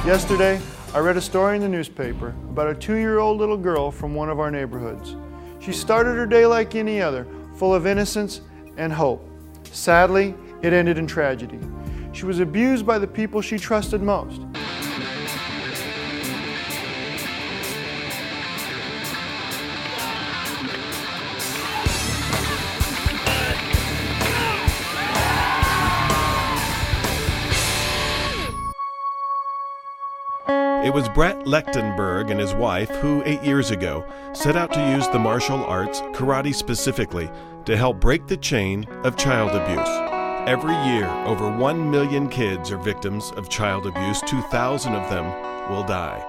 Yesterday, I read a story in the newspaper about a 2-year-old little girl from one of our neighborhoods. She started her day like any other, full of innocence and hope. Sadly, it ended in tragedy. She was abused by the people she trusted most. It was Brett Lechtenberg and his wife who, 8 years ago, set out to use the martial arts, karate specifically, to help break the chain of child abuse. Every year, over 1 million kids are victims of child abuse. 2,000 of them will die.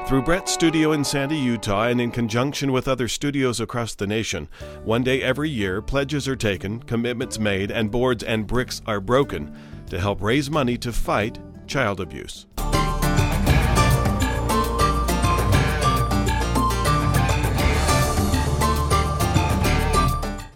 Through Brett's studio in Sandy, Utah, and in conjunction with other studios across the nation, one day every year, pledges are taken, commitments made, and boards and bricks are broken to help raise money to fight child abuse.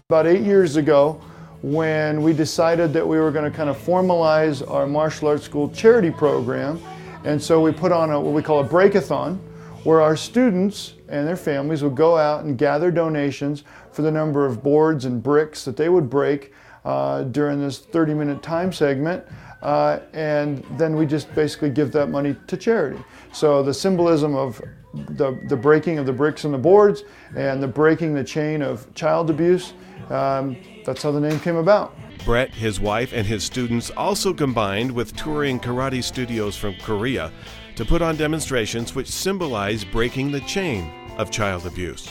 About 8 years ago, when we decided that we were going to kind of formalize our martial arts school charity program, and so we put on what we call a breakathon, where our students and their families would go out and gather donations for the number of boards and bricks that they would break during this 30-minute time segment, and then we just basically give that money to charity. So the symbolism of the breaking of the bricks and the boards and the breaking the chain of child abuse, that's how the name came about. Brett, his wife, and his students also combined with touring karate studios from Korea to put on demonstrations which symbolize breaking the chain of child abuse.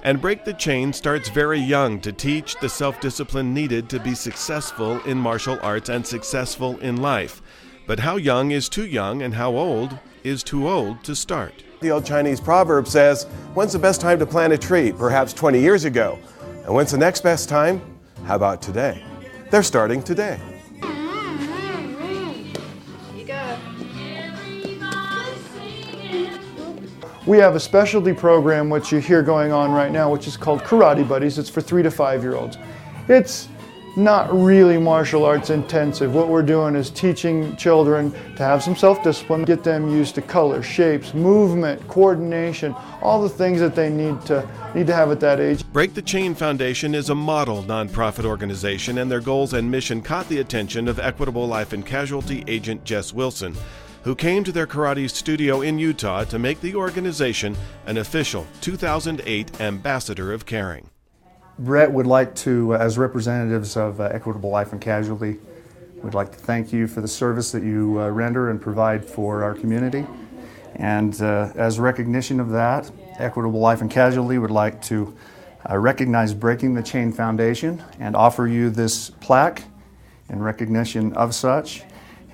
And Break the Chain starts very young to teach the self-discipline needed to be successful in martial arts and successful in life. But how young is too young, and how old is too old to start? The old Chinese proverb says, when's the best time to plant a tree? Perhaps 20 years ago. And when's the next best time? How about today? They're starting today. We have a specialty program which you hear going on right now, which is called Karate Buddies. It's for 3 to 5-year-olds. It's not really martial arts intensive. What we're doing is teaching children to have some self-discipline, get them used to color, shapes, movement, coordination, all the things that they need to have at that age. Break the Chain Foundation is a model nonprofit organization, and their goals and mission caught the attention of Equitable Life and Casualty agent Jess Wilson, who came to their karate studio in Utah to make the organization an official 2008 Ambassador of Caring. Brett would like to, as representatives of Equitable Life and Casualty, we'd like to thank you for the service that you render and provide for our community. And as recognition of that, Equitable Life and Casualty would like to recognize Breaking the Chain Foundation and offer you this plaque in recognition of such.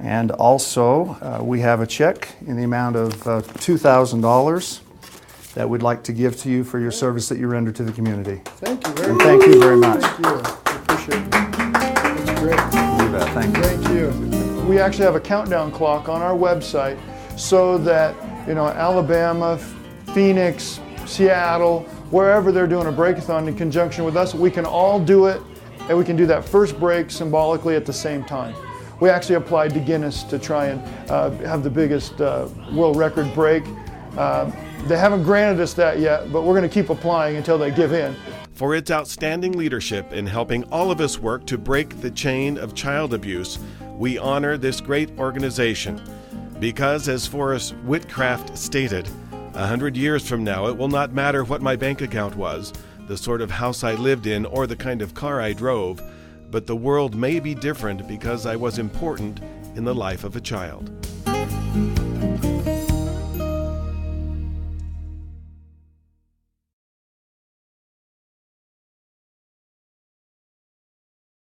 And also, we have a check in the amount of $2,000 that we'd like to give to you for your service that you render to the community. Thank you very much. Thank you very much. Thank you. I appreciate it. That's great. You bet. Thank you. Thank you. We actually have a countdown clock on our website so that, Alabama, Phoenix, Seattle, wherever they're doing a breakathon in conjunction with us, we can all do it, and we can do that first break symbolically at the same time. We actually applied to Guinness to try and have the biggest world record break. They haven't granted us that yet, but we're going to keep applying until they give in. For its outstanding leadership in helping all of us work to break the chain of child abuse, we honor this great organization. Because, as Forrest Whitcraft stated, 100 years from now it will not matter what my bank account was, the sort of house I lived in, or the kind of car I drove, but the world may be different because I was important in the life of a child.